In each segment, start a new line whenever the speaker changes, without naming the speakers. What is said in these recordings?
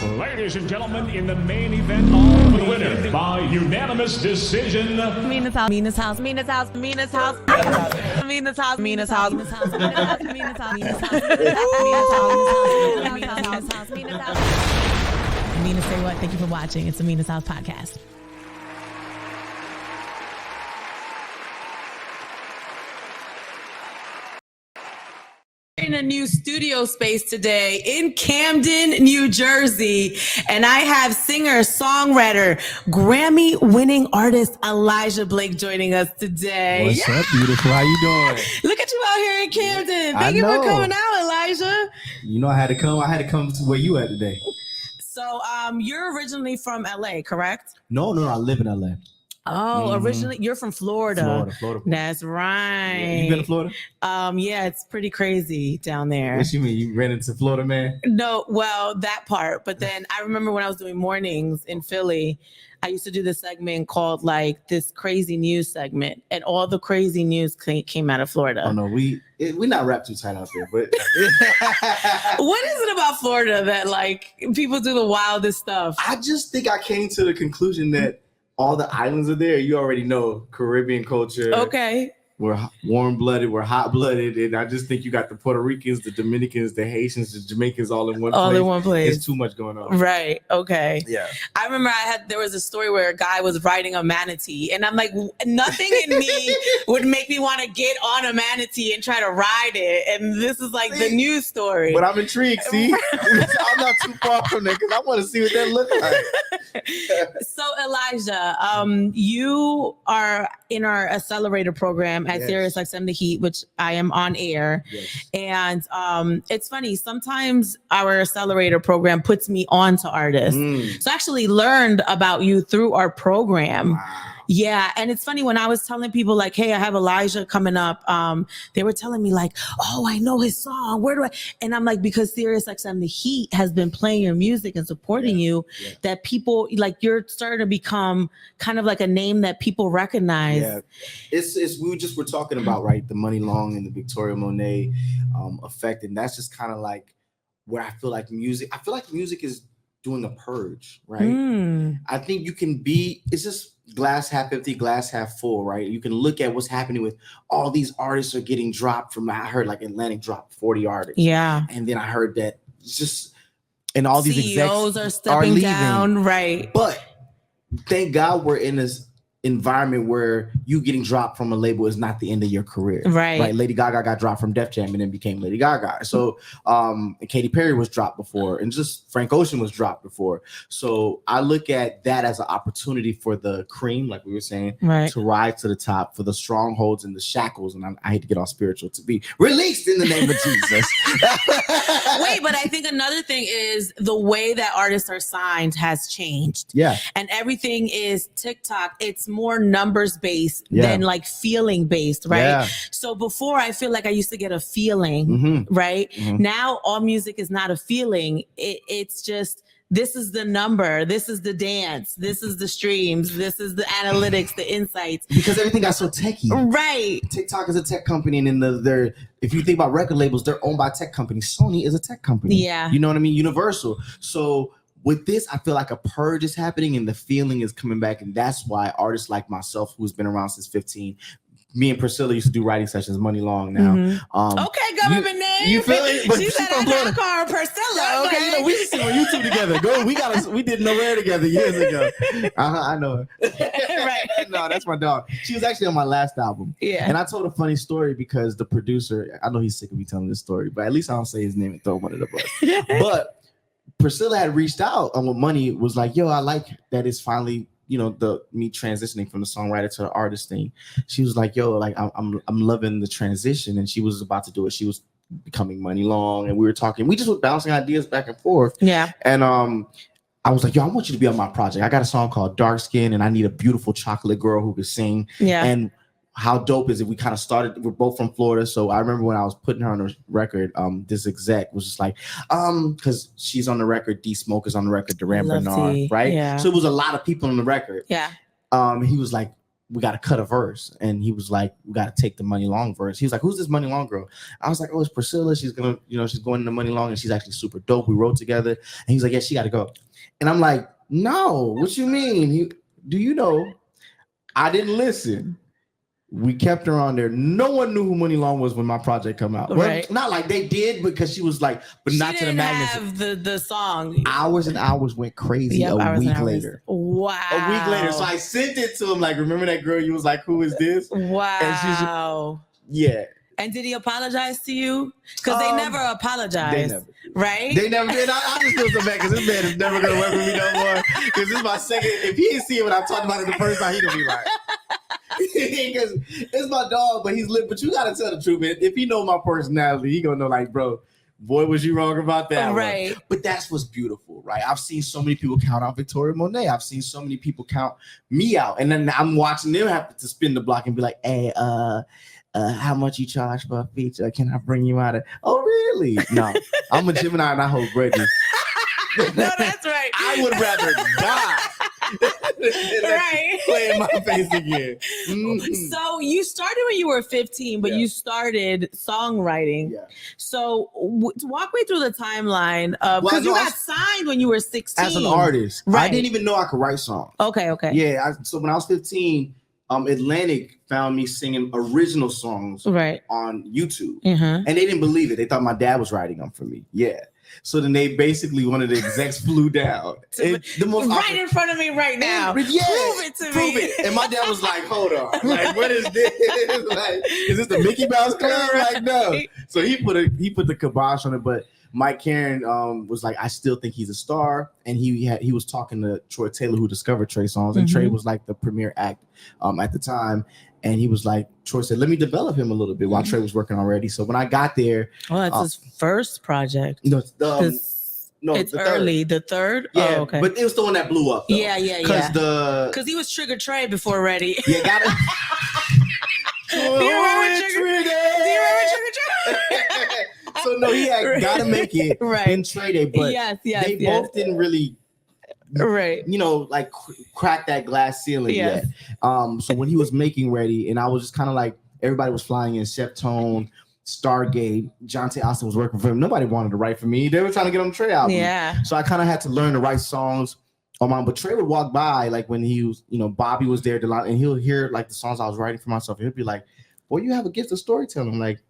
Ladies and gentlemen, in the main event, of the winner by unanimous decision.
Mina's house. Mina's house. Mina's house. Mina's house. Mina's house. Mina's house. Mina's house. Mina's house. Mina's house. Mina's house. Mina's house. Mina's house. Mina, say what? Thank you for watching. It's the Mina's House podcast. In a new studio space today in Camden, New Jersey, and I have singer, songwriter, Grammy-winning artist Elijah Blake joining us today.
What's up, beautiful? How you doing?
Look at you out here in Camden. Thank you for coming out, Elijah.
You know, I had to come to where you at today.
So, you're originally from LA, correct?
No, I live in LA.
Oh, originally you're from Florida.
Florida.
That's right.
Yeah, you been to Florida?
Yeah, it's pretty crazy down there.
What you mean? You ran into Florida, man?
No, well, that part. But then I remember when I was doing mornings in Philly, I used to do this segment called like this crazy news segment, and all the crazy news came out of Florida.
Oh no, we not wrapped too tight out there, but
what is it about Florida that like people do the wildest stuff?
I just think I came to the conclusion that all the islands are there. You already know Caribbean culture.
Okay.
We're warm-blooded, we're hot-blooded, and I just think you got the Puerto Ricans, the Dominicans, the Haitians, the Jamaicans all in one place.
All in one place.
It's too much going on.
Right. Okay.
Yeah.
I remember there was a story where a guy was riding a manatee, and I'm like, nothing in me would make me want to get on a manatee and try to ride it. And this is like the news story.
But I'm intrigued, see? I'm not too far from there because I want to see what that looks like.
So Elijah, you are in our accelerator program at Sirius XM The Heat, which I am on air.
Yes.
And it's funny, sometimes our accelerator program puts me on to artists. So I actually learned about you through our program.
Wow.
Yeah. And it's funny, when I was telling people like, hey, I have Elijah coming up, they were telling me like, oh, I know his song. Where do I? And I'm like, because Sirius XM The Heat has been playing your music and supporting you, that people like, you're starting to become kind of like a name that people recognize.
Yeah. It's we were talking about, right, the Money Long and the Victoria Monet effect. And that's just kind of like where I feel like music is doing a purge, right? I think you can it's just glass half empty, glass half full, right? You can look at what's happening with all these artists are getting dropped from, I heard like Atlantic dropped 40 artists. Yeah. And then I heard that just, and all these
CEOs
execs
are stepping down, right?
But thank God we're in this environment where you getting dropped from a label is not the end of your career, right? Lady Gaga got dropped from Def Jam and then became Lady Gaga. So Katy Perry was dropped before, and just Frank Ocean was dropped before. So I look at that as an opportunity for the cream, like we were saying, to rise to the top, for the strongholds and the shackles, and I hate to get all spiritual, to be released in the name of Jesus.
Wait, but I think another thing is the way that artists are signed has changed.
Yeah.
And everything is TikTok. It's more numbers based than like feeling based, right? Yeah. So before, I feel like I used to get a feeling, right? Now all music is not a feeling. It's just, this is the number, this is the dance, this is the streams, this is the analytics, the insights.
Because everything got so techy.
Right.
TikTok is a tech company, and then if you think about record labels, they're owned by tech companies. Sony is a tech company. Yeah. You know what I mean? Universal. So with this, I feel like a purge is happening and the feeling is coming back. And that's why artists like myself, who's been around since 15, me and Priscilla used to do writing sessions, Money Long now.
Okay, government name.
You feel it? But
she said I call her Priscilla.
Okay, you know, we used to see on YouTube together. We did Nowhere together years ago. I know her. Right. No, that's my dog. She was actually on my last album. Yeah. And I told a funny story because the producer, I know he's sick of me telling this story, but at least I don't say his name and throw him under the bus. But Priscilla had reached out on what Money was like, yo, I like that it's finally, you know, me transitioning from the songwriter to the artist thing. She was like, yo, like I'm loving the transition. And she was about to do it. She was becoming Money Long, and we were talking. We just were bouncing ideas back and forth. Yeah. And I was like, yo, I want you to be on my project. I got a song called Dark Skin, and I need a beautiful chocolate girl who could sing. Yeah. And how dope is it? We kind of started, we're both from Florida. So I remember when I was putting her on the record, this exec was just like, because she's on the record, D Smoke is on the record, Duran Bernard, right? Yeah. So it was a lot of people on the record. Yeah. He was like, we got to cut a verse. And he was like, we got to take the Money Long verse. He was like, who's this Money Long girl? I was like, oh, it's Priscilla. She's going to, she's going to Money Long and she's actually super dope. We wrote together. And he's like, yeah, she got to go. And I'm like, no, what you mean? Do you know, I didn't listen. We kept her on there. No one knew who Money Long was when my project come out. Right. Well, not like they did because she was like, but she not to the magnitude.
Have the song.
Hours and hours went crazy. A week later.
Wow.
A week later. So I sent it to him like, remember that girl? You was like, who is this?
Wow.
And yeah.
And did he apologize to you? Because they never apologized, right?
They never did. I just feel so bad because this man is never going to work with me no more. Because this is my second. If he didn't see it when I talked about it the first time, he'd be like, because it's my dog, but he's lit. But you gotta tell the truth, man. If he know my personality, he gonna know, like, bro, boy, was you wrong about that,
right?
One. But that's what's beautiful, right? I've seen so many people count out Victoria Monet. I've seen so many people count me out, and then I'm watching them have to spin the block and be like, hey, how much you charge for a feature? Can I bring you out of? Oh, really? No, I'm a Gemini and I hold grudges.
No, that's right.
I would rather die.
Right.
Play in my face again. Mm-hmm.
So you started when you were 15, but you started songwriting. Yeah. So walk me through the timeline because you got signed when you were 16
as an artist. Right. I didn't even know I could write songs.
Okay.
Yeah. So when I was 15, Atlantic found me singing original songs on YouTube, and they didn't believe it. They thought my dad was writing them for me. Yeah. So then they basically, one of the execs flew down.
In front of me right now.
Yeah,
prove it to me.
Prove it. And my dad was like, hold on. Like, what is this? Like, is this the Mickey Mouse Club? Like, no. So he put the kibosh on it. But Mike Karen was like, I still think he's a star. And he was talking to Troy Taylor, who discovered Trey Songz. And Trey was like the premier act at the time. And he was like, Troy said, let me develop him a little bit while Trey was working already. So when I got there.
Oh, that's his first project.
No,
it's early. The third?
Yeah,
oh, okay.
But it was the one that blew up. Though.
Yeah. Because he was Trigger Trey before Ready.
Yeah, got it.
Do you remember Trigger Trey?
So no, he had Gotta Make It in Trey Day, but they both didn't really like crack that glass ceiling yet. So when he was making Ready, and I was just kind of like, everybody was flying in Chef Tone, Stargate, Jonte Austin was working for him. Nobody wanted to write for me. They were trying to get on the Trey album. Yeah. So I kind of had to learn to write songs on my own. But Trey would walk by, like when he was, Bobby was there, and he'll hear like the songs I was writing for myself. He'll be like, boy, you have a gift of storytelling. Like,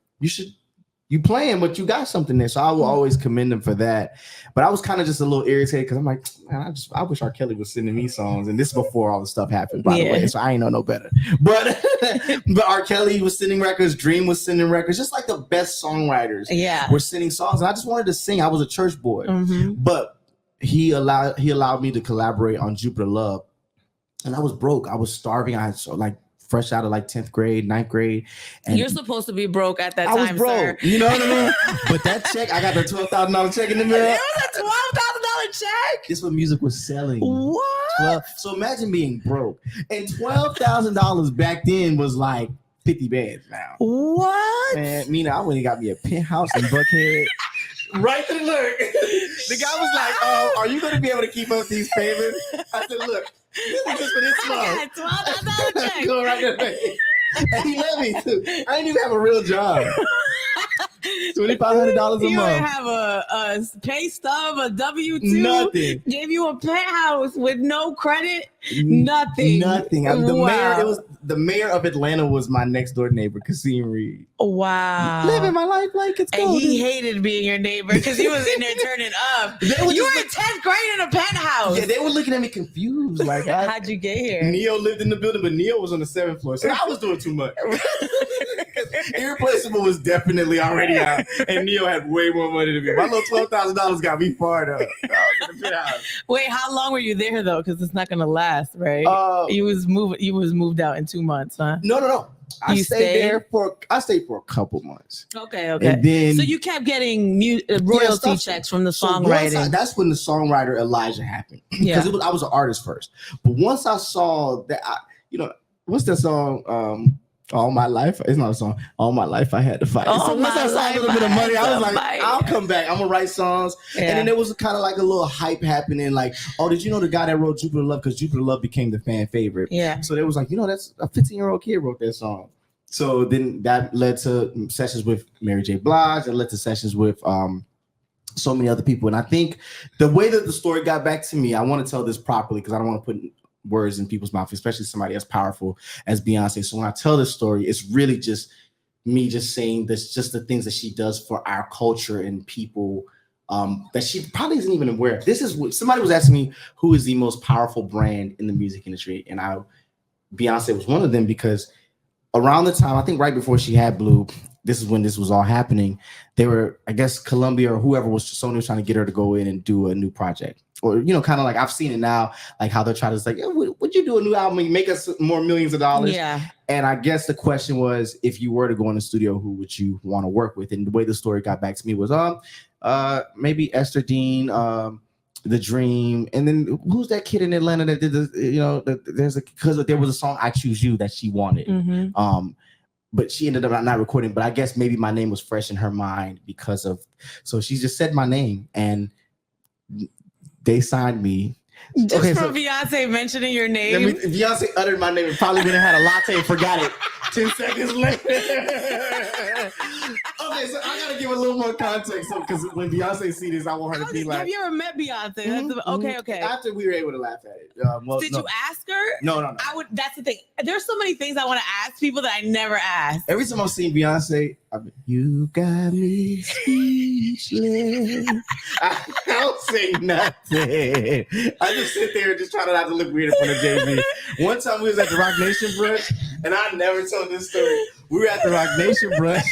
you playing, but you got something there. So I will always commend him for that. But I was kind of just a little irritated because I'm like, man, I wish R. Kelly was sending me songs. And this is before all the stuff happened, by the way. So I ain't know no better. But R. Kelly was sending records. Dream was sending records. Just like the best songwriters were sending songs. And I just wanted to sing. I was a church boy. But he allowed me to collaborate on Jupiter Love. And I was broke. I was starving. I had fresh out of like 10th grade, 9th grade. And
you're supposed to be broke at that time,
I was broke. Sir. You know what I mean? But that check, I got the $12,000 check in the mail.
It was a $12,000 check?
This is what music was selling.
What?
So imagine being broke. And $12,000 back then was like 50 bands now.
What?
Man, Mina, I went and got me a penthouse in Buckhead. Right to the look. The guy was like, oh, are you going to be able to keep up these payments? I said, look, this is just for this month.
I got $12,000 check.
Go right there. And he let me too. I didn't even have a real job. $2,500 a month.
You didn't have a pay stub, a W-2.
Nothing.
Gave you a penthouse with no credit. Nothing.
The mayor of Atlanta was my next door neighbor, Kasim Reed.
Wow.
Living my life like it's golden.
And he hated being your neighbor because he was in there turning up. You were in 10th grade in a penthouse.
Yeah, they were looking at me confused. Like,
how'd you get here?
Neo lived in the building, but Neo was on the 7th floor. So I was doing too much. Irreplaceable was definitely already out, and Neo had way more money than me. My little $12,000 got me fired up.
Wait, how long were you there though? Because it's not gonna last, right? You was moved out in 2 months, huh?
No. I stayed for a couple months.
Okay.
And then,
so you kept getting royalty checks from the songwriting.
That's when the Songwriter Elijah happened. Because I was an artist first, but once I saw that, what's that song? All my life, it's not a song. All my life I had to fight. So once I saw a little bit of money, I was like, I'll come back. I'm gonna write songs. Yeah. And then there was kind of like a little hype happening. Like, oh, did you know the guy that wrote Jupiter Love? Because Jupiter Love became the fan favorite.
Yeah.
So there was like, that's a 15-year-old kid wrote that song. So then that led to sessions with Mary J. Blige. It led to sessions with so many other people. And I think the way that the story got back to me, I want to tell this properly because I don't want to put words in people's mouth, especially somebody as powerful as Beyonce. So when I tell this story, it's really just me just saying this, just the things that she does for our culture and people that she probably isn't even aware of. This is what somebody was asking me, who is the most powerful brand in the music industry? And Beyonce was one of them because around the time, I think right before she had Blue, this is when this was all happening. They were, I guess, Columbia or whoever Sony was trying to get her to go in and do a new project. Or, kind of like I've seen it now, like how they're trying to say, would you do a new album and make us more millions of dollars?
Yeah. And
I guess the question was, if you were to go in the studio, who would you want to work with? And the way the story got back to me was, maybe Esther Dean, The Dream, and then who's that kid in Atlanta that did because there was a song I Choose You that she wanted. Mm-hmm. But she ended up not recording. But I guess maybe my name was fresh in her mind so she just said my name and they signed me.
From Beyonce mentioning your name.
If Beyonce uttered my name, it probably would have had a latte and forgot it 10 seconds later. Okay, so I gotta give a little more context because when Beyonce sees this, I want her to be like.
Have you ever met Beyonce?
Mm-hmm,
okay.
After we were able to laugh at it.
Did you ask her?
No.
That's the thing. There's so many things I want to ask people that I never asked.
Every time I've seen Beyonce, you got me speechless. I don't say nothing. I just sit there and just try not to look weird in front of JB. One time we was at the Rock Nation brunch, and I never told this story. We were at the Rock Nation brunch.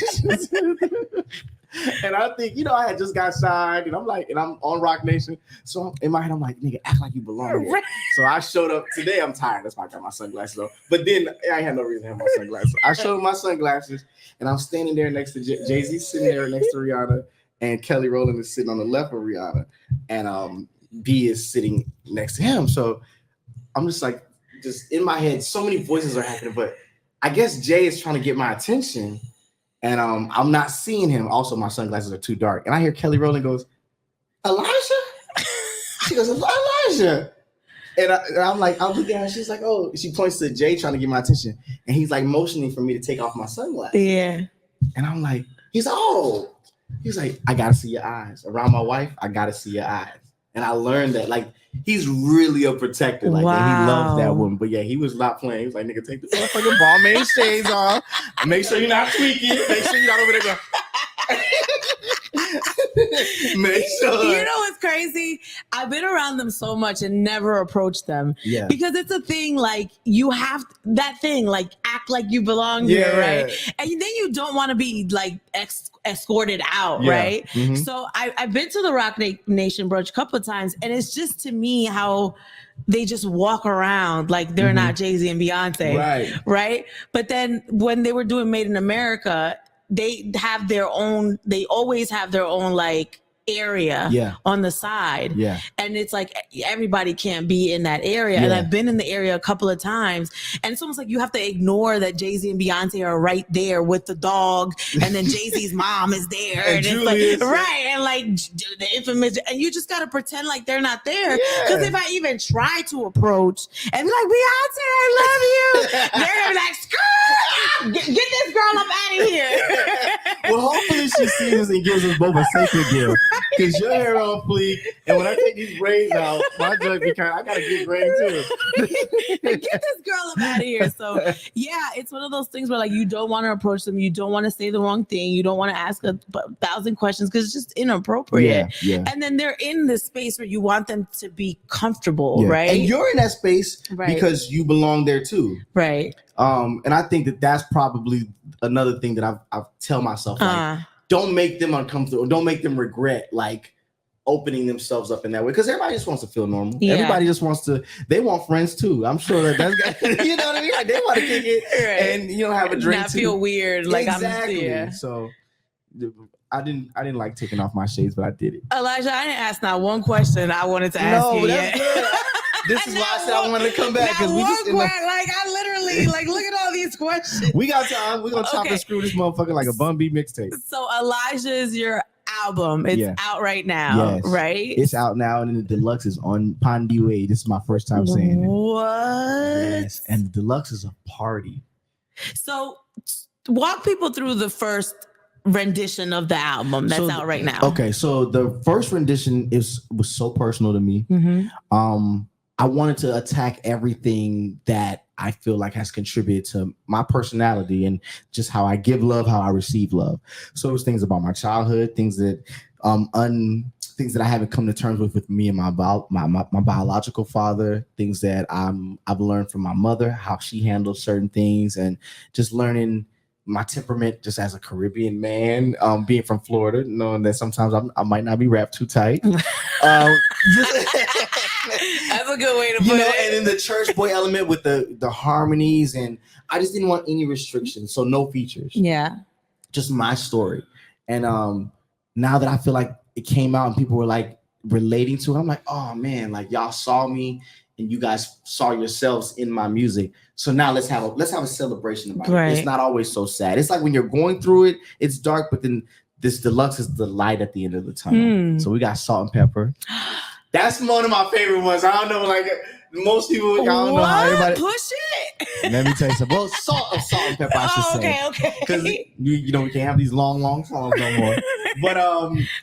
And I think, I had just got signed, and I'm on Rock Nation. So in my head, I'm like, nigga, act like you belong here. So I showed up today. I'm tired. That's why I got my sunglasses on. But then I had no reason to have my sunglasses. I showed my sunglasses, and I'm standing there next to Jay-Z, sitting there next to Rihanna, and Kelly Rowland is sitting on the left of Rihanna, and B is sitting next to him. So I'm just like, just in my head, so many voices are happening, but I guess Jay is trying to get my attention. And I'm not seeing him. Also, my sunglasses are too dark. And I hear Kelly Rowland goes, Elijah? She goes, Elijah. And I'm like, I'm looking at her. She's like, oh, she points to Jay trying to get my attention. And he's like motioning for me to take off my sunglasses.
Yeah.
And I'm like, he's like, I got to see your eyes. Around my wife, I got to see your eyes. And I learned that, like, he's really a protector. Like, wow. He loves that woman. But yeah, he was not playing. He was like, nigga, take the motherfucking Balmain shades off. Make sure you're not tweaking. Make sure you're not over there going. Make sure.
You know what's crazy? I've been around them so much and never approached them. Yeah. Because it's a thing, like, you have that thing, like, act like you belong here, right? And then you don't want to be, like, escorted out, right? Mm-hmm. So I've been to the Rock Nation brunch a couple of times, and it's just, to me, how they just walk around like they're not Jay-Z and Beyonce, right? But then when they were doing Made in America, they always have their own, like, area on the side. Yeah. And it's like everybody can't be in that area. Yeah. And I've been in the area a couple of times, and it's almost like you have to ignore that Jay-Z and Beyonce are right there with the dog, and then Jay-Z's mom is there. and it's like, right. And like the infamous, and you just gotta pretend like they're not there. Because if I even try to approach and be like, Beyonce, I love you, they're gonna be like, screw, get this girl up out of here.
Well, hopefully she sees us and gives us both a sacred gift. Because your hair on fleek, and when I take these braids out, my joint I gotta get braids too.
Get this girl up out of here. So yeah, it's one of those things where, like, you don't want to approach them, you don't want to say the wrong thing, you don't want to ask 1,000 questions because it's just inappropriate. Yeah. And then they're in this space where you want them to be comfortable, right? And
you're in that space because you belong there too,
right?
And I think that's probably another thing that I tell myself, like, don't make them uncomfortable. Don't make them regret, like, opening themselves up in that way. Because everybody just wants to feel normal. Yeah. Everybody just wants to. They want friends too. I'm sure that's you know what I mean. Like, they want to kick it and have a drink.
Not feel weird. Like,
exactly.
I'm. Yeah.
So I didn't like taking off my shades, but I did it.
Elijah, I didn't ask not one question I wanted to ask you yet.
Good. This is why I said I wanted to come back, because we just
like, I literally, like, look at all these these questions.
We got time. We're gonna chop and screw this motherfucker like a Bun B mixtape.
So Elijah is your album. It's out right now, right?
It's out now, and then the deluxe is on Pondy Way. This is my first time saying it.
What?
Yes, and the deluxe is a party.
So walk people through the first rendition of the album that's out right now.
Okay, so the first rendition was so personal to me. I wanted to attack everything that I feel like has contributed to my personality and just how I give love, how I receive love. So it was things about my childhood, things that things that I haven't come to terms with me and my biological father, things that I've learned from my mother, how she handles certain things, and just learning my temperament just as a Caribbean man, being from Florida, knowing that sometimes I might not be wrapped too tight.
That's a good way to put it.
And then the church boy element with the harmonies, and I just didn't want any restrictions, so no features.
Yeah,
just my story. And now that I feel like it came out and people were like relating to it, I'm like, oh man, like y'all saw me and you guys saw yourselves in my music. So now let's have a celebration about it. It's not always so sad. It's like when you're going through it, it's dark, but then this deluxe is the light at the end of the tunnel. So we got Salt and Pepper. That's one of my favorite ones. I don't know, like most people, I don't know how everybody
push it.
Let me tell you something. Well, Salt and Pepper, I should say. Okay. Because we can't have these long songs no more. But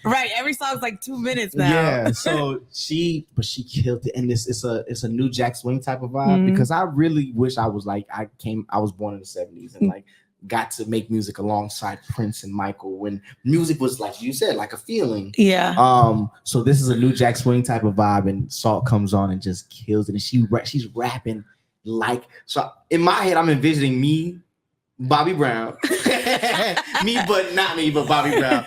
right, every song's like 2 minutes now.
Yeah, so she killed it, and it's a new Jack Swing type of vibe because I really wish I was like I was born in the 70s and like got to make music alongside Prince and Michael when music was, like you said, like a feeling.
Yeah.
So this is a new Jack Swing type of vibe, and Salt comes on and just kills it, and she's rapping like, so in my head I'm envisioning me, Bobby Brown, but Bobby Brown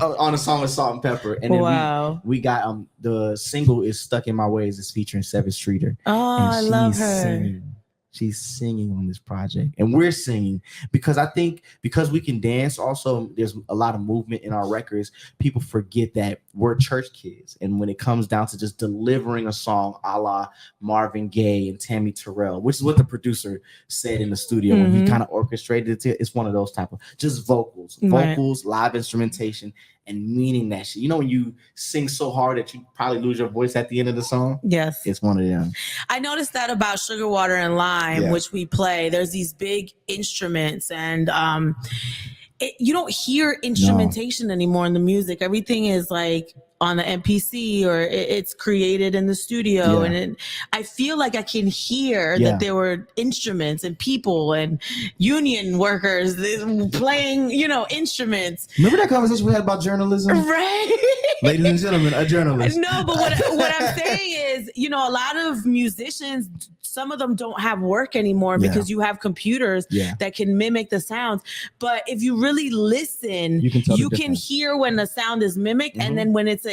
on a song with Salt and Pepper. And then we got the single is Stuck in My Ways is featuring Seven Streeter.
Oh, and I love her.
She's singing on this project, and we're singing because I think because we can dance. Also, there's a lot of movement in our records. People forget that we're church kids, and when it comes down to just delivering a song, a la Marvin Gaye and Tammy Terrell, which is what the producer said in the studio when he kind of orchestrated it. It's one of those type of just vocals, live instrumentation, and meaning that shit. You know when you sing so hard that you probably lose your voice at the end of the song?
Yes.
It's one of them.
I noticed that about Sugar, Water, and Lime, which we play. There's these big instruments, and you don't hear instrumentation anymore in the music. Everything is like on the MPC or it's created in the studio. And I feel like I can hear that there were instruments and people and union workers playing, instruments.
Remember that conversation we had about journalism?
Right.
Ladies and gentlemen, a journalist.
No, but what I'm saying is, a lot of musicians, some of them don't have work anymore because you have computers that can mimic the sounds. But if you really listen, you can hear when the sound is mimicked and then when it's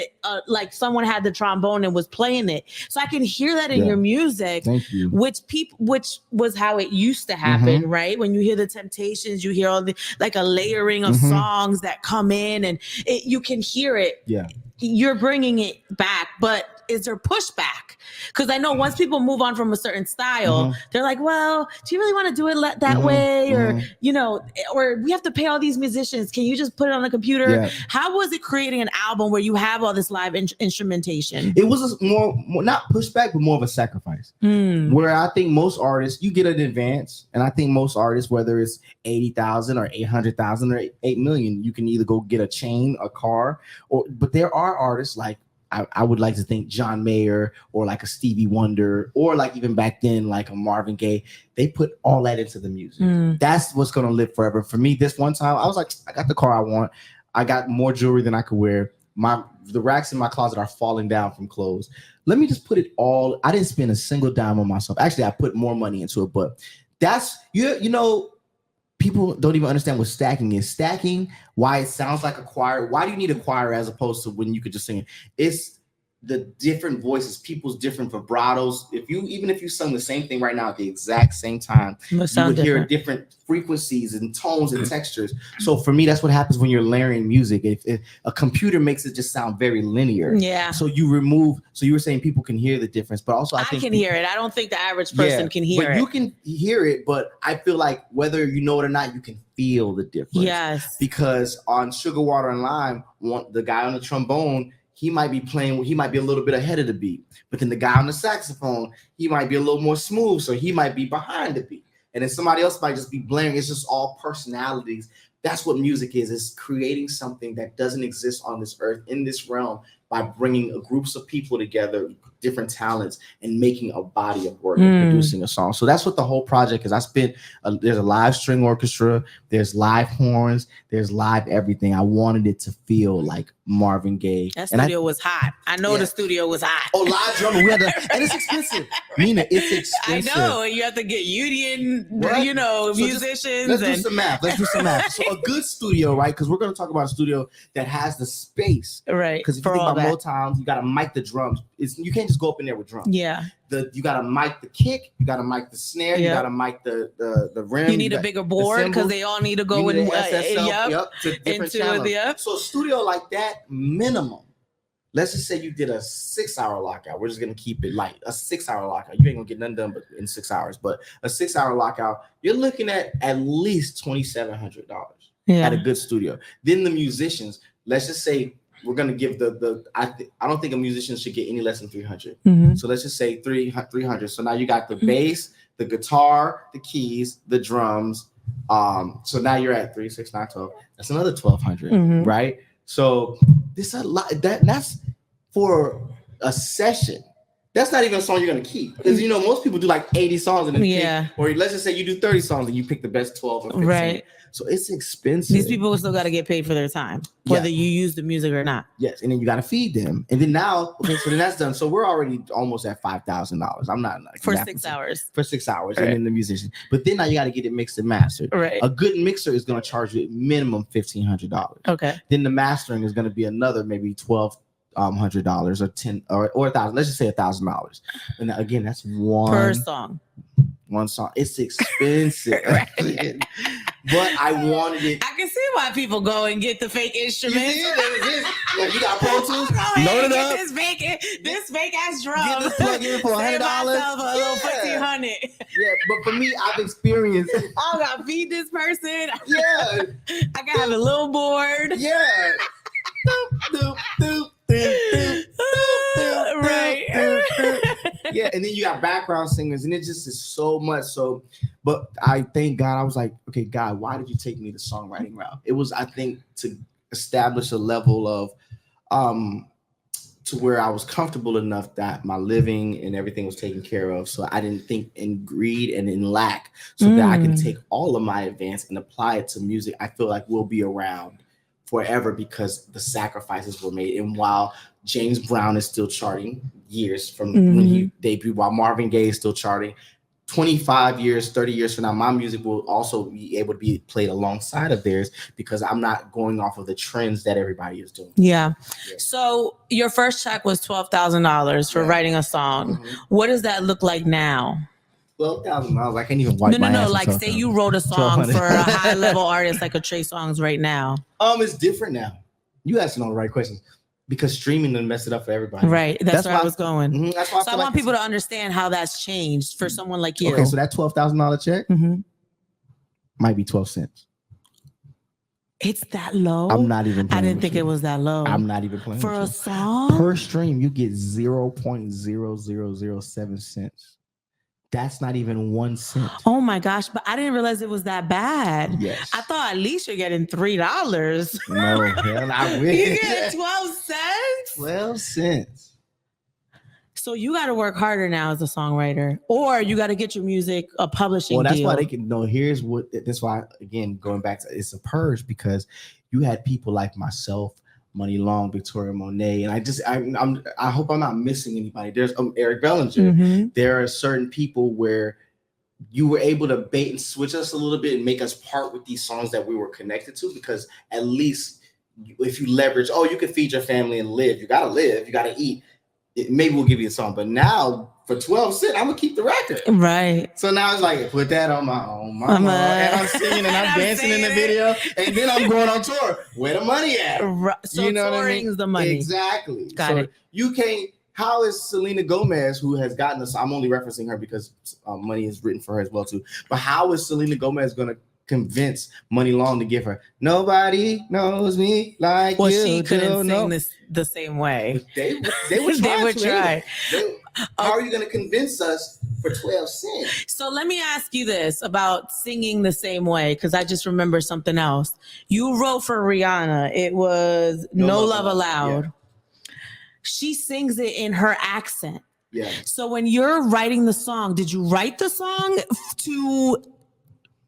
like someone had the trombone and was playing it. So I can hear that in your music.
Thank you.
Which was how it used to happen, right? When you hear the Temptations, you hear all the like a layering of songs that come in, and you can hear it.
Yeah.
You're bringing it back, but is there pushback? Because I know once people move on from a certain style, they're like, well, do you really want to do it that way? Or, or we have to pay all these musicians. Can you just put it on the computer? Yeah. How was it creating an album where you have all this live instrumentation?
It was more not pushback, but more of a sacrifice. Where I think most artists, you get an advance. And I think most artists, whether it's 80,000 or 800,000 or 8 million, you can either go get a chain, a car, but there are artists like, I would like to think John Mayer or like a Stevie Wonder or like even back then like a Marvin Gaye. They put all that into the music. That's what's going to live forever. For me, this one time, I was like, I got the car I want. I got more jewelry than I could wear. The racks in my closet are falling down from clothes. Let me just put it all. I didn't spend a single dime on myself. Actually, I put more money into it, but that's, people don't even understand what stacking is. Stacking, why it sounds like a choir. Why do you need a choir as opposed to when you could just sing it? It's the different voices, people's different vibratos. Even if you sung the same thing right now at the exact same time, you would hear different frequencies and tones and textures. So for me, that's what happens when you're layering music. If a computer makes it just sound very linear.
Yeah.
So you were saying people can hear the difference, but also I think
can hear it. I don't think the average person can hear it.
You can hear it, but I feel like whether you know it or not, you can feel the difference.
Yes.
Because on Sugar, Water, and Lime, the guy on the trombone, he might be a little bit ahead of the beat. But then the guy on the saxophone, he might be a little more smooth, so he might be behind the beat. And then somebody else might just be blaring. It's just all personalities. That's what music is. It's creating something that doesn't exist on this earth, in this realm, by bringing groups of people together, different talents, and making a body of work and producing a song. So that's what the whole project is. There's a live string orchestra, there's live horns, there's live everything. I wanted it to feel like Marvin Gaye.
That studio was hot. I know the studio was hot.
Oh, live drummer. And it's expensive. Mina, it's expensive.
I know. You have to get union, musicians.
Let's do some math. So a good studio, right? Because we're going to talk about a studio that has the space.
Right.
Because if you think about Motown, you got to mic the drums. You can't just go up in there with drums.
Yeah.
You got to mic the kick. You got to mic the snare. You got to mic the rim.
You need a bigger board because they all need to go in
to different channels. So a studio like that, minimum. Let's just say you did a 6-hour lockout. We're just gonna keep it light. A 6-hour lockout. You ain't gonna get nothing done but in 6 hours. But a 6-hour lockout, you're looking at least $2,700 at a good studio. Then the musicians. Let's just say we're gonna give I don't think a musician should get any less than $300. So let's just say 300. So now you got the bass, the guitar, the keys, the drums. So now you're at 3, 6, 9, 12. That's another $1,200, right? So this a lot. That's for a session. That's not even a song you're gonna keep, because most people do like 80 songs and then or let's just say you do 30 songs and you pick the best 12 or 15. Right. So it's expensive.
These people still got to get paid for their time, whether you use the music or not.
Yes, and then you got to feed them, and then so then that's done. So we're already almost at $5,000. I'm not like
for 6 hours.
For 6 hours, right. And then the musician. But then now you got to get it mixed and mastered.
Right.
A good mixer is going to charge you minimum $1,500.
Okay.
Then the mastering is going to be another maybe $1,200 or $10 or $1,000. Let's just say $1,000. And again, that's
per song.
One song. It's expensive. But I wanted it.
I can see why people go and get the fake instruments.
You got Pro Tools. Load it up.
This fake ass drum.
Get this plug in for $100.
A little $1,500.
Yeah, but for me, I've experienced.
I gotta feed this person.
Yeah.
I gotta have a little board.
Yeah.
Right.
Yeah, and then you got background singers, and it just is so much. So, but I thank God. I was like, okay, God, why did you take me the songwriting route? It was, I think, to establish a level of to where I was comfortable enough that my living and everything was taken care of. So I didn't think in greed and in lack, so that I can take all of my advance and apply it to music. I feel like we'll be around forever because the sacrifices were made. And while James Brown is still charting years from when he debuted, while Marvin Gaye is still charting, 25 years, 30 years from now, my music will also be able to be played alongside of theirs, because I'm not going off of the trends that everybody is doing.
Yeah. So your first check was $12,000 for writing a song. What does that look like now?
$12,000. I can't even wipe my ass.
No. Like, say you wrote a song for a high level artist like a Trey Songz right now.
It's different now. You asking all the right questions, because streaming done mess it up for everybody.
Right. That's where I was going.
Mm-hmm. That's why
I want people to understand how that's changed for someone like you.
Okay, so that $12,000 check might be 12 cents.
It's that low?
I'm not even playing.
I didn't think it was that low.
I'm not even playing.
For a song?
Per stream, you get 0.0007 cents. That's not even 1 cent.
Oh my gosh, but I didn't realize it was that bad.
Yes.
I thought at least you're getting $3.
No, hell, I wish.
You get 12 cents?
12 cents.
So you got to work harder now as a songwriter, or you got to get your music a publishing deal.
Well, that's why they can know. That's why, again, going back to, it's a purge, because you had people like myself, Money Long, Victoria Monet, and I hope I'm not missing anybody. There's Eric Bellinger. There are certain people where you were able to bait and switch us a little bit and make us part with these songs that we were connected to, because at least if you leverage, you can feed your family and live. You gotta live, you gotta eat. maybe we'll give you a song. But now for 12 cents, I'm gonna keep the record.
Right.
So now it's like, put that on my own, and I'm singing and I'm dancing in the video, and then I'm going on tour. Where the money at?
Right. So you know touring's the money.
Exactly.
Got it.
You can't. How is Selena Gomez, who has gotten us? I'm only referencing her because money is written for her as well too. But how is Selena Gomez gonna convince Money Long to give her "Nobody Knows Me Like You"?
Well, she couldn't sing this the same way.
They would try. How are you going to convince us for 12 cents?
So let me ask you this about singing the same way, because I just remember something else. You wrote for Rihanna. It was No Love Allowed. Yeah. She sings it in her accent.
Yeah.
So when you're writing the song, did you write the song to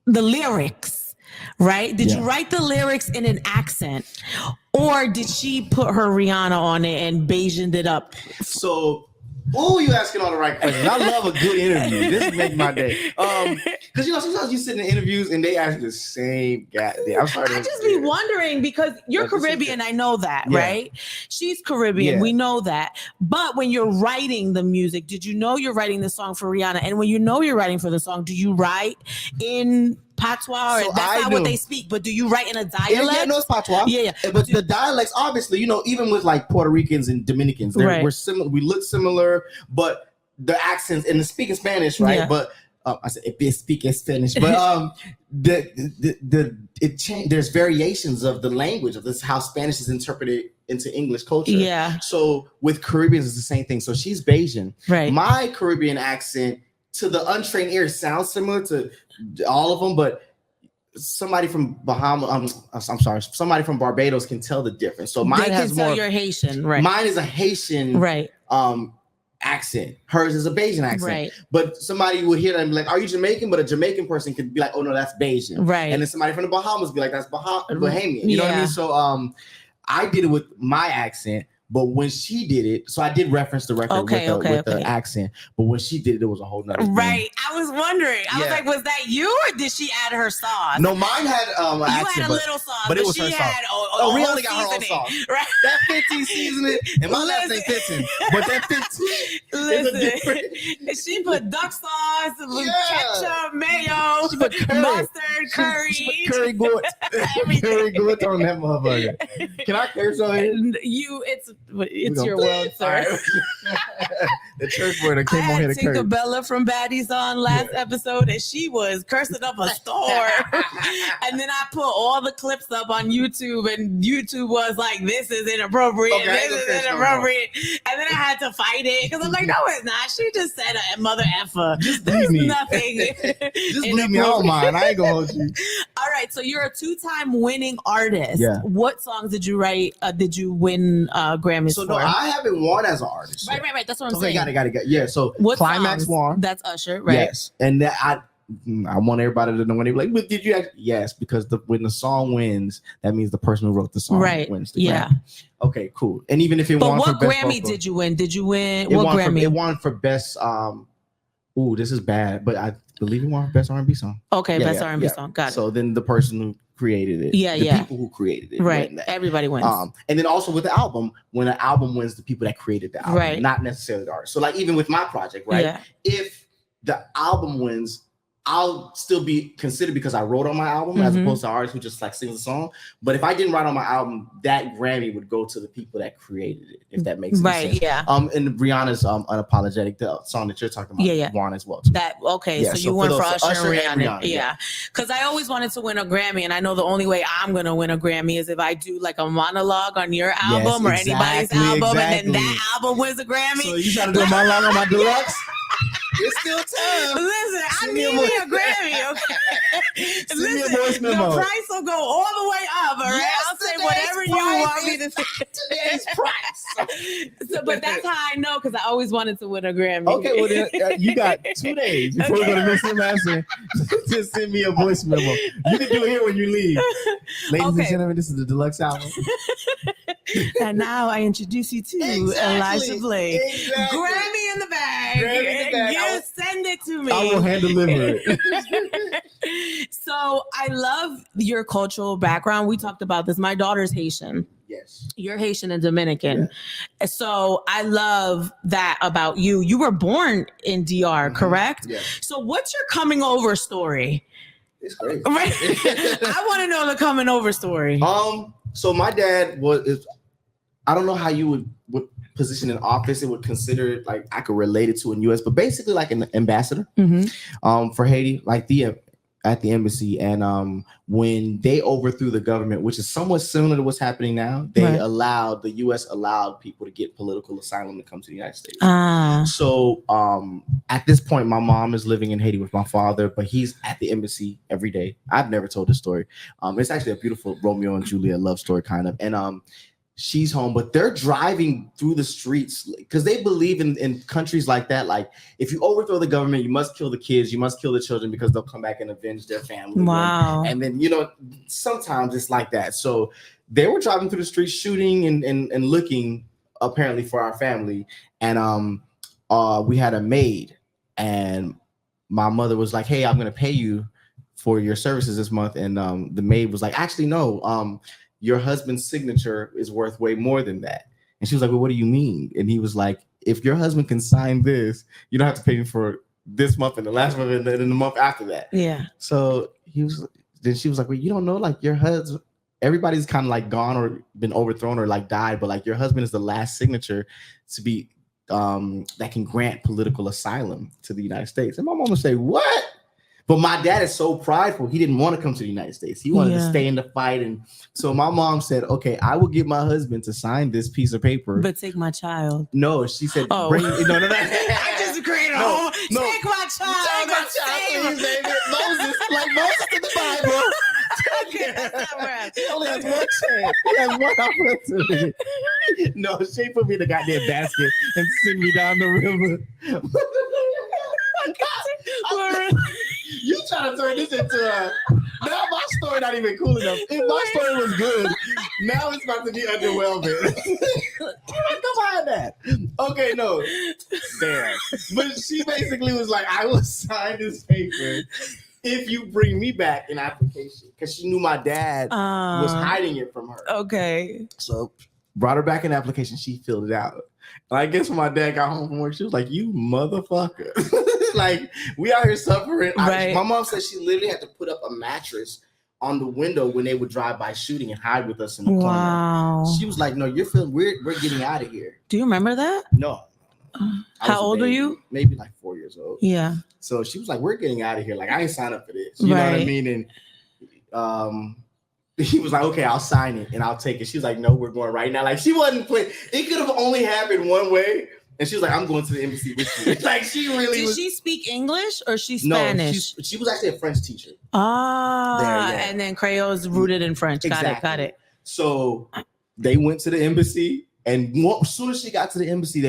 the lyrics, right? Did you write the lyrics in an accent, or did she put her Rihanna on it and Bayesianed it up?
So, you asking all the right questions. I love a good interview. This makes my day. Because sometimes you sit in interviews and they ask the same goddamn. I
just be wondering, because you're Caribbean. I know that, right? She's Caribbean. Yeah. We know that. But when you're writing the music, did you know you're writing the song for Rihanna? And when you know you're writing for the song, do you write in patois? Or that's not what they speak, but do you write in a dialect?
Yeah, no, it's patois. Yeah. But the dialects, obviously, even with like Puerto Ricans and Dominicans, we're similar. We look similar, but the accents and the speaking Spanish, right? Yeah. But I said if they speak Spanish, but there's variations of the language of this, how Spanish is interpreted into English culture.
Yeah.
So with Caribbeans, it's the same thing. So she's Bayesian.
Right.
My Caribbean accent to the untrained ear sounds similar to all of them, but somebody from somebody from Barbados can tell the difference. So mine has more.
You're Haitian, right?
Mine is a Haitian,
right?
Accent. Hers is a Bayesian accent,
right?
But somebody would hear that and be like, "Are you Jamaican?" But a Jamaican person could be like, "Oh no, that's Bayesian,"
right?
And then somebody from the Bahamas be like, "That's Bahamian." You know what I mean? So I did it with my accent. But when she did it, so I did reference the record with the accent. But when she did it, it was a whole nother thing.
Right. I was wondering. I was like, was that you, or did she add her sauce?
No, mine had an accent.
You had a little sauce,
but it was
she
her
had
sauce. Rihanna got her own sauce. Right. That 15 seasoning, and my last name 15. But that 15 is a different.
She put duck sauce, ketchup, mayo, mustard, curry.
She put curry goat on that motherfucker. Can I curse on it?
It's your world, sir.
The church boy that came on here to curse.
Bella from Baddies on last episode, and she was cursing up a store. And then I put all the clips up on YouTube, and YouTube was like, "This is inappropriate. This is inappropriate." And then I had to fight it because I'm like, "No, it's not. She just said a mother effer. There's nothing."
Just believe me, I don't mind. I ain't gonna hold you.
All right, so you're a 2-time winning artist.
Yeah.
What songs did you write? Did you win Grammys for?
No, I haven't won as an artist.
Right. That's what I'm saying.
Got it. Yeah. So
what
Climax
songs?
won.
That's Usher, right?
Yes, and that I want everybody to know when they be like, "But did you?" Yes, because when the song wins, that means the person who wrote the song wins. Grammy. Okay, cool. And even if it won for best
what Grammy
vocal,
did you win? Did you win? What Grammy?
It won for best. This is bad, but I believe it won for best R&B song.
Okay, best R&B song. Got it.
So then the person who created it, the people who created it,
right? Everybody wins.
And then also with the album, when an album wins, the people that created the album, not necessarily the artist. So like even with my project, right? Yeah. If the album wins, I'll still be considered because I wrote on my album as opposed to artists who just like sings a song. But if I didn't write on my album, that Grammy would go to the people that created it, if that makes sense.
Right, yeah.
And Rihanna's Unapologetic, the song that you're talking about, won as well too.
So you won for Usher and Rihanna. Yeah. Because I always wanted to win a Grammy, and I know the only way I'm gonna win a Grammy is if I do like a monologue on your album or anybody's album, and then that album wins a Grammy.
So you trying to do a monologue on my deluxe? It's still time.
Listen, I need me a Grammy, okay?
Send me a voice memo.
The price will go all the way up, all right? I'll say whatever you want me to say.
Today's price.
But that's how I know, because I always wanted to win a Grammy.
Okay, well then you got 2 days before we go to Mr. Master. Just send me a voice memo. You can do it here when you leave. Ladies and gentlemen, this is the deluxe album.
And now I introduce you to Elijah Blake.
Exactly.
Grammy in the bag. Yes, send it to me.
I will hand deliver it.
So I love your cultural background. We talked about this. My daughter's Haitian.
Yes. Yes.
You're Haitian and Dominican. Yeah. So I love that about you. You were born in DR, correct?
Yes.
So what's your coming over story?
It's great.
Right? I want to know the coming over story.
So my dad I don't know how you would position an office. It would consider it like I could relate it to in US, but basically like an ambassador for Haiti, like at the embassy. And when they overthrew the government, which is somewhat similar to what's happening now, the US allowed people to get political asylum to come to the United States. So at this point, my mom is living in Haiti with my father, but he's at the embassy every day. I've never told this story. It's actually a beautiful Romeo and Juliet love story kind of. And she's home, but they're driving through the streets because they believe in countries like that. Like, if you overthrow the government, you must kill the kids, you must kill the children because they'll come back and avenge their family.
Wow.
And then, sometimes it's like that. So they were driving through the streets, shooting and looking apparently for our family. And we had a maid, and my mother was like, "Hey, I'm going to pay you for your services this month." And the maid was like, "Actually, no, your husband's signature is worth way more than that." And she was like, "Well, what do you mean?" And he was like, "If your husband can sign this, you don't have to pay me for this month and the last month and then the month after that."
Yeah.
So then she was like, "Well, you don't know, like your husband, everybody's kind of like gone or been overthrown or like died, but like your husband is the last signature to be that can grant political asylum to the United States." And my mom would say, "What?" But my dad is so prideful. He didn't want to come to the United States. He wanted to stay in the fight. And so my mom said, "Okay, I will get my husband to sign this piece of paper.
But take my child."
No, she said,
no. I just agreed. Take my child.
Take my child, please, baby. Moses, like Moses in the Bible.
Okay, that's not right.
He only has one chance. He has one opportunity. No, she put me in the goddamn basket and send me down the river. You trying to turn this into now my story not even cool enough. If my story was good, now it's about to be underwhelming. Come on, that. Okay, no. Damn. But she basically was like, "I will sign this paper if you bring me back an application," because she knew my dad was hiding it from her.
Okay.
So brought her back an application. She filled it out. And I guess when my dad got home from work, she was like, "You motherfucker." Like, we out here suffering.
Right.
My mom said she literally had to put up a mattress on the window when they would drive by shooting and hide with us in the corner. She was like, "No, we're getting out of here."
Do you remember that?
No.
How old are you?
Maybe like 4 years old.
Yeah.
So she was like, "We're getting out of here. Like, I ain't signed up for this." You know what I mean? And he was like, "Okay, I'll sign it and I'll take it." She was like, "No, we're going right now." Like, she wasn't playing. It could have only happened one way. And she was like, "I'm going to the embassy with you." Like, she really
Did she speak English or she Spanish?
No, she was actually a French teacher.
And then Creole is rooted in French.
Exactly.
Got it.
So they went to the embassy, and as soon as she got to the embassy,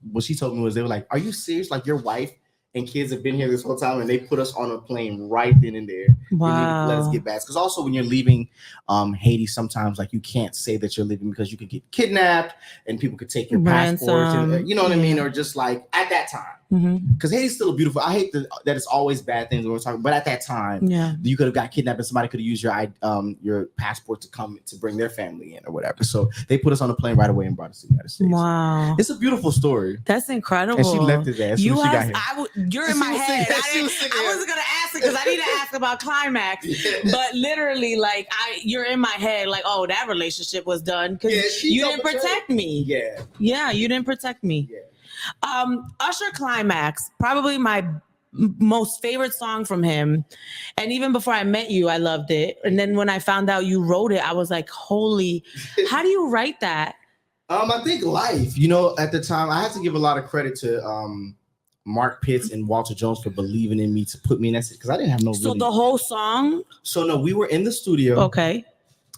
what she told me was, they were like, "Are you serious? Like, your wife and kids have been here this whole time?" And they put us on a plane right then and there.
Wow.
Let us get back. Because also when you're leaving Haiti, sometimes like you can't say that you're leaving because you could get kidnapped and people could take your passports. And, you know what I mean? Or just like at that time. Because Haiti's still beautiful. I hate that it's always bad things when we're talking, but at that time, you could have got kidnapped and somebody could have used your passport to come to bring their family in or whatever. So they put us on a plane right away and brought us to the United States.
Wow.
It's a beautiful story.
That's incredible.
And she left his ass. You're
in my head. I wasn't going to ask it because I need to ask about Climax. But literally, like, you're in my head, like, oh, that relationship was done because you didn't protect me. Yeah, you didn't protect me. Usher Climax, probably my most favorite song from him. And even before I met you, I loved it. And then when I found out you wrote it, I was like, holy, how do you write that?
I think life, at the time, I have to give a lot of credit to Mark Pitts and Walter Jones for believing in me to put me in that, because I didn't have no.
So the whole song?
So no, we were in the studio.
Okay.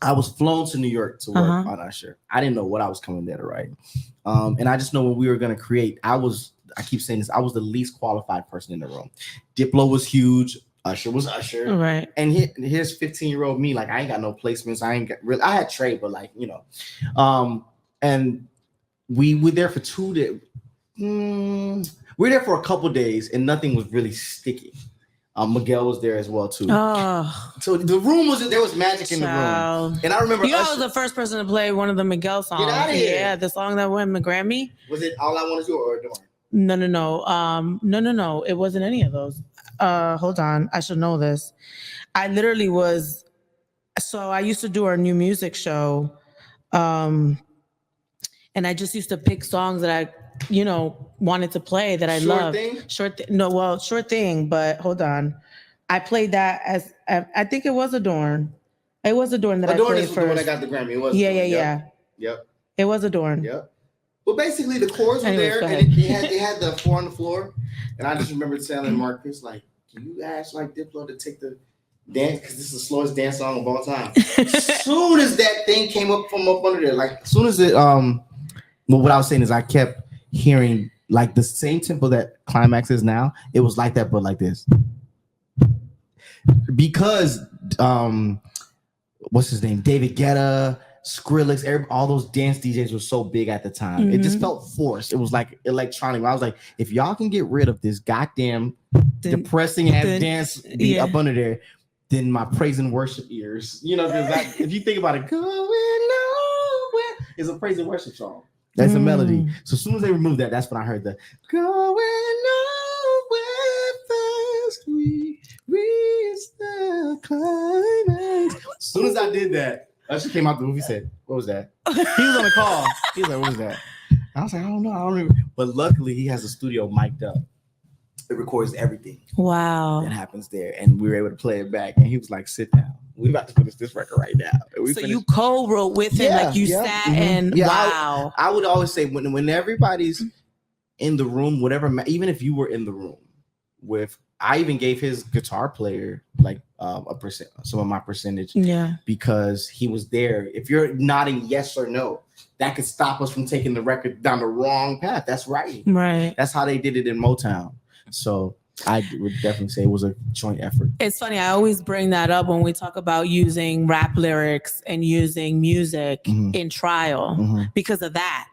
I was flown to New York to work on Usher. I didn't know what I was coming there to write. And I just know when we were going to create, I keep saying this, I was the least qualified person in the room. Diplo was huge. Usher was Usher.
Right.
And here's 15-year-old me. Like, I ain't got no placements. I had Trey, but like, and we were there for 2 days. We were there for a couple days and nothing was really sticky. Miguel was there as well too.
Oh,
so there was magic in the room. And I remember
I was the first person to play one of the Miguel songs.
Get out of here.
Yeah, the song that won the Grammy.
Was it All I Want Is You or Adorn?
No. It wasn't any of those. Hold on. I should know this. I literally was. So I used to do our new music show, and I just used to pick songs that I, wanted to play that I loved. Short Thing. But hold on, I played that as I think it was Adorn. It was Adorn that I played first. The one that got the Grammy. It was. Yeah. Yep. It was Adorn.
Yep. Well, basically the chords were there, and they had the 4 on the floor, and I just remember telling Marcus, like, "Can you ask like Diplo to take the dance because this is the slowest dance song of all time." As soon as that thing came up from up under there, like as soon as it what I was saying is I kept hearing like the same tempo that Climax is now. It was like that, but like this. Because what's his name? David Guetta, Skrillex, all those dance DJs were so big at the time. It just felt forced. It was like electronic. I was like, if y'all can get rid of this goddamn depressing ass dance beat up under there, then my praise and worship ears, because if you think about it, Going Nowhere is a praise and worship song. That's a melody. So as soon as they removed that, that's when I heard the Going Nowhere first we reach the climax. As soon as I did that, Usher came out the movie. Said, "What was that?" He was on the call. He was like, "What was that?" I was like, "I don't know. I don't remember." But luckily, he has a studio mic'd up. It records everything.
Wow.
That happens there, and we were able to play it back. And he was like, "Sit down. We're about to finish this record right now."
You co-wrote with him, like you sat and wow.
I would always say when everybody's in the room, whatever, even if you were in the room with. I even gave his guitar player like some of my percentage, because he was there. If you're nodding yes or no, that could stop us from taking the record down the wrong path. That's right. That's how they did it in Motown. So I would definitely say it was a joint effort.
It's funny. I always bring that up when we talk about using rap lyrics and using music in trial because of that.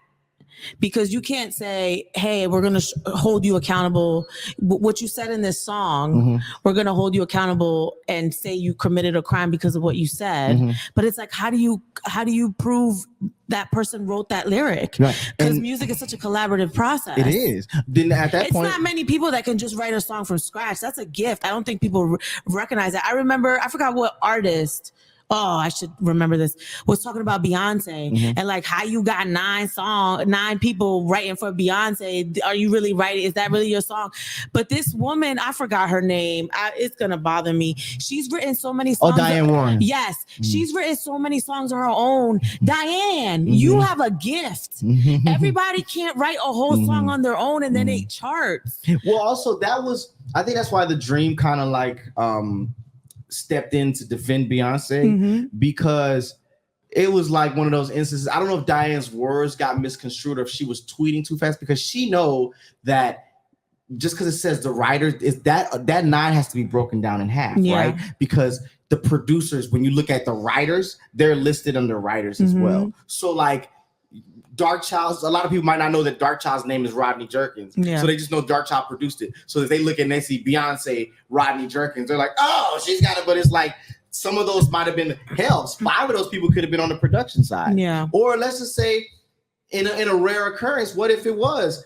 Because you can't say, hey, we're going to hold you accountable. What you said in this song, we're going to hold you accountable and say you committed a crime because of what you said. But it's like, how do you prove that person wrote that lyric? Because music is such a collaborative process.
It is. Then at that point,
it's not many people that can just write a song from scratch. That's a gift. I don't think people recognize that. I forgot what artist. Oh, I should remember this. Was talking about Beyonce and like how you got 9 people writing for Beyonce. Are you really writing? Is that really your song? But this woman, I forgot her name. It's gonna bother me. She's written so many songs.
Oh, Diane Warren.
Yes, she's written so many songs of her own. Diane, you have a gift. Everybody can't write a whole song on their own and then it charts.
Well, also I think that's why The Dream kind of like stepped in to defend Beyonce because it was like one of those instances. I don't know if Diane's words got misconstrued or if she was tweeting too fast, because she know that just because it says the writer is that 9 has to be broken down in half, right? Because the producers, when you look at the writers, they're listed under writers as well. So like Dark Child, a lot of people might not know that Dark Child's name is Rodney Jerkins. So they just know Dark Child produced it. So if they look and they see Beyonce, Rodney Jerkins, they're like, oh, she's got it. But it's like some of those might have been 5 of those people could have been on the production side. Or let's just say in a rare occurrence, what if it was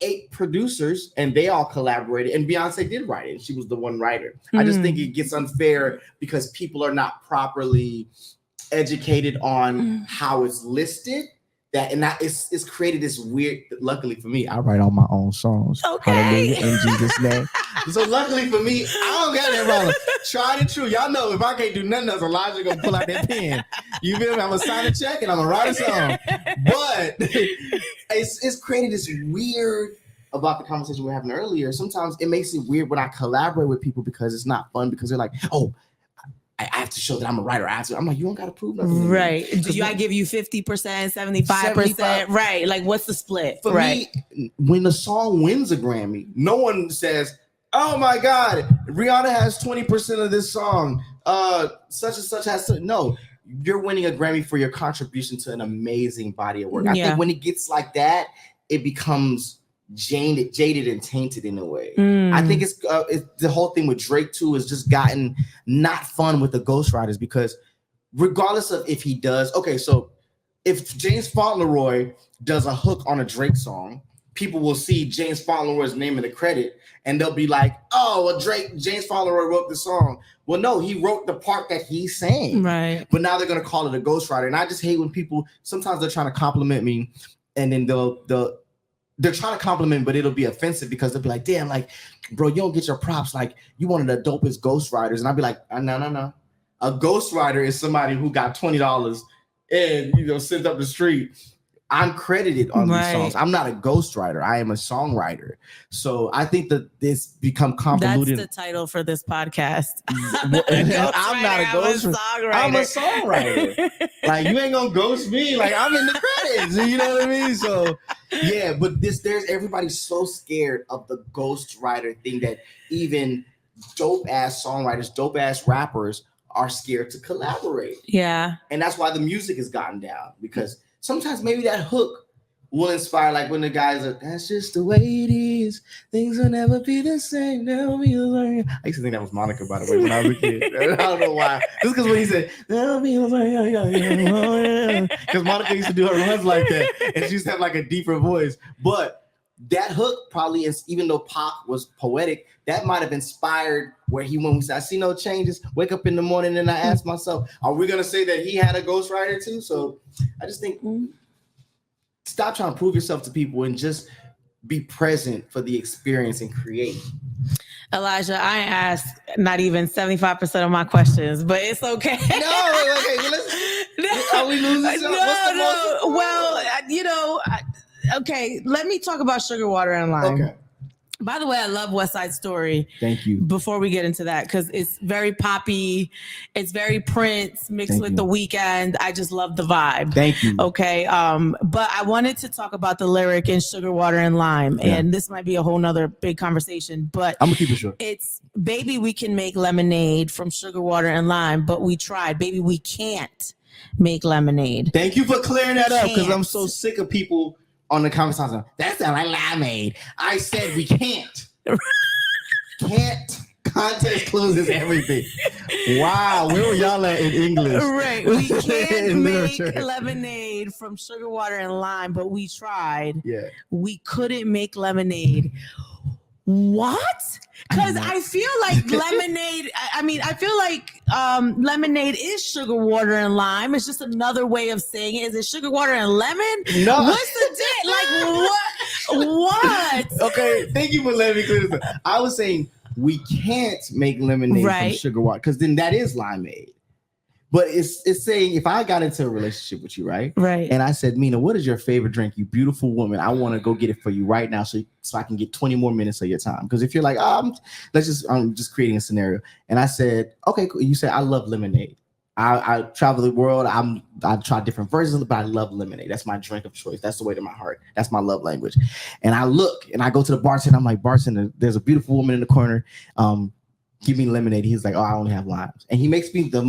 8 producers and they all collaborated and Beyonce did write it and she was the one writer. I just think it gets unfair because people are not properly educated on how it's listed. It's created this weird. Luckily for me, I write all my own songs.
Okay.
Hallelujah, in Jesus' name. So luckily for me, I don't got that problem. Tried and true. Y'all know if I can't do nothing else, Elijah gonna pull out that pen. You feel me? I'm gonna sign a check and I'm gonna write a song. But it's created this weird about the conversation we were having earlier. Sometimes it makes it weird when I collaborate with people because it's not fun because they're like, oh, I have to show that I'm a writer. I'm like, you don't got to prove nothing.
Right. Do I give you 50%, 75%? Right. Like, what's the split?
For me, when the song wins a Grammy, no one says, oh my God, Rihanna has 20% of this song. Such and such has to. No, you're winning a Grammy for your contribution to an amazing body of work. I think when it gets like that, it becomes jaded and tainted in a way. I think it's the whole thing with Drake too is just gotten not fun with the ghostwriters, because regardless of if he does, okay, so if James Fauntleroy does a hook on a Drake song, people will see James Fauntleroy's name in the credit and they'll be like, oh, well, James Fauntleroy wrote the song. Well, no, he wrote the part that he's saying.
Right.
But now they're going to call it a ghostwriter. And I just hate when people, sometimes they're trying to compliment me and then they're trying to compliment me, but it'll be offensive because they'll be like, damn, like, bro, you don't get your props. Like, you one of the dopest ghostwriters. And I'll be like, no. A ghostwriter is somebody who got $20 and, sent up the street. I'm credited on these songs. I'm not a ghostwriter. I am a songwriter. So I think that this become convoluted.
That's the title for this podcast.
I'm not a ghostwriter. I'm a songwriter. Like, you ain't gonna ghost me. Like, I'm in the credits. You know what I mean? So yeah, but everybody's so scared of the ghostwriter thing that even dope ass songwriters, dope ass rappers are scared to collaborate.
Yeah.
And that's why the music has gotten down, because sometimes maybe that hook will inspire, like when the guys are, that's just the way it is. Things will never be the same. I used to think that was Monica, by the way, when I was a kid. I don't know why. Just because when he said, because Monica used to do her runs like that. And she used to have like a deeper voice. But that hook probably is, even though Pac was poetic, that might have inspired where he went. I see no changes. Wake up in the morning and I ask myself, are we going to say that he had a ghostwriter too? So I just think stop trying to prove yourself to people and just be present for the experience and create.
Elijah, I asked not even 75% of my questions, but it's okay.
No, okay. Are we losing something?
Okay, let me talk about Sugar Water and Lime.
Okay.
By the way, I love West Side Story.
Thank you.
Before we get into that, because it's very poppy, it's very Prince mixed with The Weeknd. I just love the vibe.
Thank you.
Okay. But I wanted to talk about the lyric in Sugar Water and Lime, and this might be a whole nother big conversation, but
I'm gonna keep it short.
It's, baby, we can make lemonade from sugar water and lime, but we tried. Baby, we can't make lemonade.
Thank you for clearing that up, because I'm so sick of people on the conversation. That's not like limeade. I said we can't. Can't. Context clues everything. Wow, where were y'all at in English?
Right. We can't make lemonade from sugar water and lime, but we tried.
Yeah.
We couldn't make lemonade. What? Because I feel like lemonade, I feel like lemonade is sugar, water, and lime. It's just another way of saying it. Is it sugar, water, and lemon?
No.
What's the date? Like, what?
Okay, thank you for letting me clear this up. I was saying we can't make lemonade from sugar water, because then that is limeade. But it's saying, if I got into a relationship with you, right?
Right.
And I said, Mina, what is your favorite drink? You beautiful woman. I want to go get it for you right now, so I can get 20 more minutes of your time. Because if you're like, I'm just creating a scenario. And I said, okay, cool. You said, I love lemonade. I travel the world. I try different versions, but I love lemonade. That's my drink of choice. That's the way to my heart. That's my love language. And I look and I go to the bartender. I'm like, bartender, there's a beautiful woman in the corner. Give me lemonade. He's like, oh, I only have limes. And he makes me the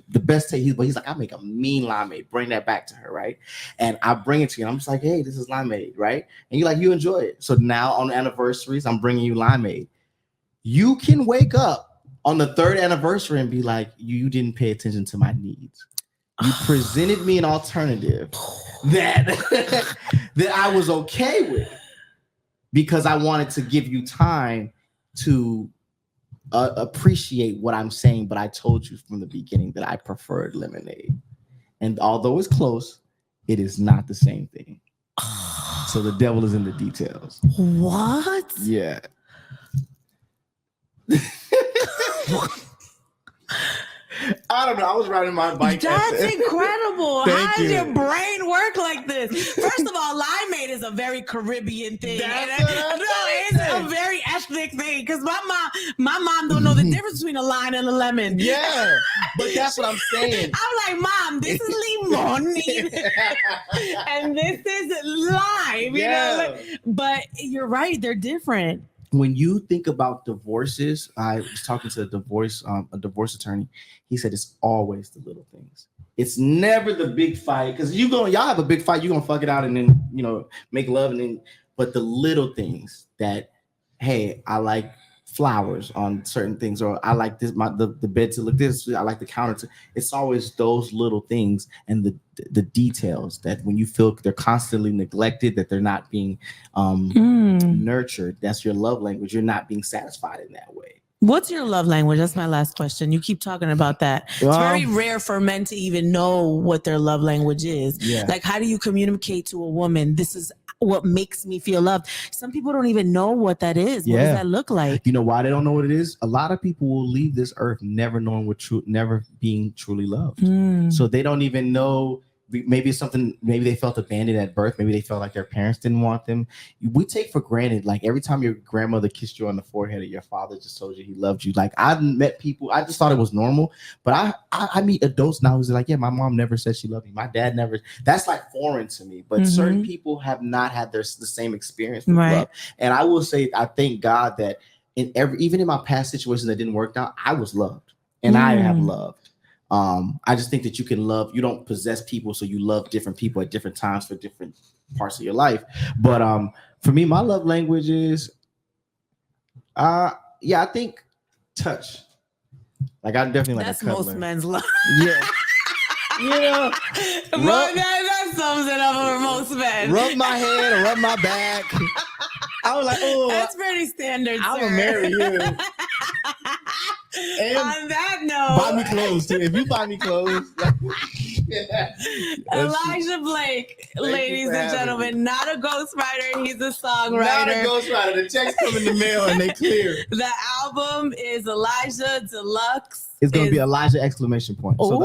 best taste. But he's like, I make a mean limeade. Bring that back to her, right? And I bring it to you. And I'm just like, hey, this is limeade, right? And you're like, you enjoy it. So now on anniversaries, I'm bringing you limeade. You can wake up on the third anniversary and be like, you didn't pay attention to my needs. You presented me an alternative that I was okay with, because I wanted to give you time to appreciate what I'm saying, but I told you from the beginning that I preferred lemonade. And although it's close, it is not the same thing. So the devil is in the details.
What?
Yeah. I don't know. I was riding my bike.
That's incredible. How does your brain work like this? First of all, limeade is a very Caribbean thing. It's a very ethnic thing, because my mom don't know the difference between a lime and a lemon.
Yeah, but that's what I'm saying.
I'm like, Mom, this is limonade and this is lime. You know? But you're right; they're different.
When you think about divorces, I was talking to a divorce attorney. He said it's always the little things. It's never the big fight, because y'all have a big fight, you're gonna fuck it out and then make love, and then but the little things that, hey, I like flowers on certain things, or I like this, the bed to look this, I like the counter to, it's always those little things and the details that when you feel they're constantly neglected, that they're not being nurtured, that's your love language. You're not being satisfied in that way.
What's your love language? That's my last question. You keep talking about that. It's very rare for men to even know what their love language is. Yeah. Like, how do you communicate to a woman, this is what makes me feel loved? Some people don't even know what that is. What does that look like?
You know why they don't know what it is? A lot of people will leave this earth never knowing never being truly loved. So they don't even know. Maybe it's something, maybe they felt abandoned at birth. Maybe they felt like their parents didn't want them. We take for granted, like every time your grandmother kissed you on the forehead or your father just told you he loved you. Like, I've met people, I just thought it was normal, but I meet adults now who's like, yeah, my mom never said she loved me. My dad never. That's like foreign to me. But certain people have not had the same experience with love. And I will say, I thank God that even in my past situations that didn't work out, I was loved and I have loved. I just think that you can love, you don't possess people, so you love different people at different times for different parts of your life. But for me, my love language is, I think touch. Like, I'm definitely
that's
like a cuddler.
Most men's love.
Yeah. You know,
that sums it up for most men.
Rub my head or rub my back. I was like, oh,
that's pretty standard.
I'm gonna marry you.
And on that note,
buy me clothes too. If you buy me clothes,
Elijah Blake, ladies and gentlemen, not a ghostwriter. He's a songwriter.
Not a ghostwriter. The checks come in the mail and they clear.
The album is Elijah Deluxe.
It's going to be Elijah exclamation point. So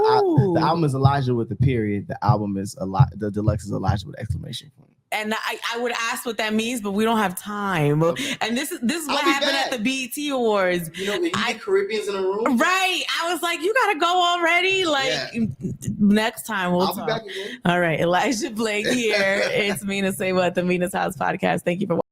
the album is Elijah with the period. The album is the deluxe is Elijah with exclamation point.
And I would ask what that means, but we don't have time. Okay. And this is what happened at the BET Awards.
You know, you get Caribbeans in a room.
Right. I was like, you got to go already. Like, next time we'll talk. Be back again. All right. Elijah Blake here. It's Mina Say What, the Mina's House podcast. Thank you for watching.